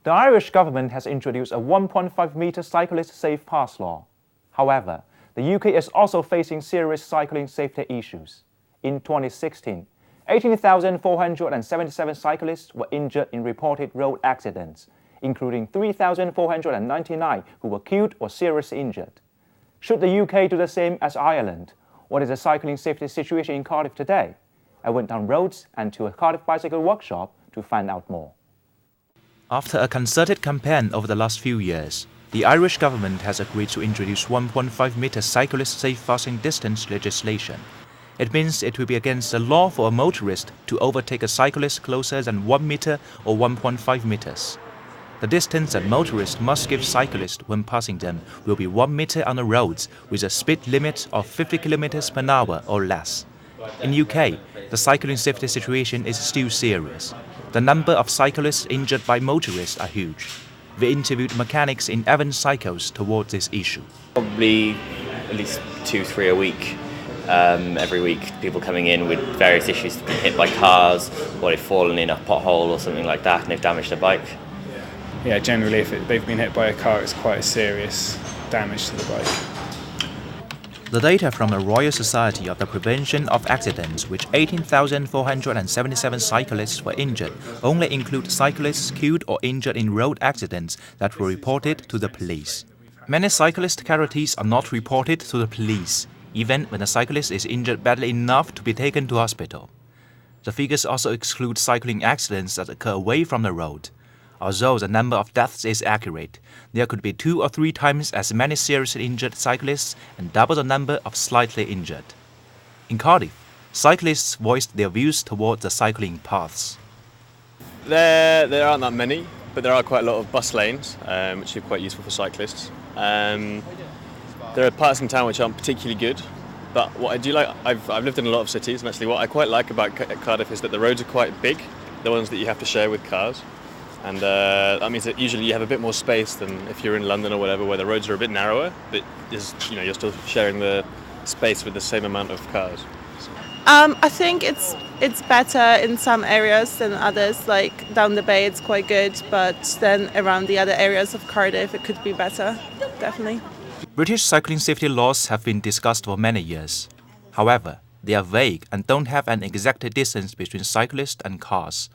The Irish government has introduced a 1.5-metre cyclist safe pass law. However, the UK is also facing serious cycling safety issues. In 2016, 18,477 cyclists were injured in reported road accidents, including 3,499 who were killed or seriously injured. Should the UK do the same as Ireland? What is the cycling safety situation in Cardiff today? I went down roads and to a Cardiff bicycle workshop to find out more. After a concerted campaign over the last few years, the Irish government has agreed to introduce 1.5-metre cyclist safe passing distance legislation. It means it will be against the law for a motorist to overtake a cyclist closer than 1 metre or 1.5 metres. The distance that motorists must give cyclists when passing them will be 1 metre on the roads with a speed limit of 50 km per hour or less. In UK, the cycling safety situation is still serious. The number of cyclists injured by motorists are huge. We interviewed mechanics in Evans Cycles towards this issue. Probably at least 2-3 a week. Every week, people coming in with various issues, being hit by cars, or they've fallen in a pothole or something like that and they've damaged their bike. Yeah, generally if they've been hit by a car, it's quite a serious damage to the bike. The data from the Royal Society of the Prevention of Accidents, which 18,477 cyclists were injured, only include cyclists killed or injured in road accidents that were reported to the police. Many cyclist casualties are not reported to the police, even when a cyclist is injured badly enough to be taken to hospital. The figures also exclude cycling accidents that occur away from the road. Although the number of deaths is accurate, there could be 2 or 3 times as many seriously injured cyclists and double the number of slightly injured. In Cardiff, cyclists voiced their views towards the cycling paths. There aren't that many, but there are quite a lot of bus lanes, which are quite useful for cyclists. There are parts in town which aren't particularly good, but what I do like, I've lived in a lot of cities, and actually what I quite like about Cardiff is that the roads are quite big, the ones that you have to share with cars. And that means that usually you have a bit more space than if you're in London or whatever, where the roads are a bit narrower, but you're still sharing the space with the same amount of cars. I think it's better in some areas than others. Like down the bay, it's quite good, but then around the other areas of Cardiff, it could be better, definitely. British cycling safety laws have been discussed for many years. However, they are vague and don't have an exact distance between cyclists and cars.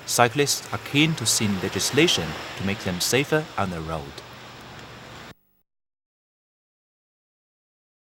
Cyclists are keen to see legislation to make them safer on the road.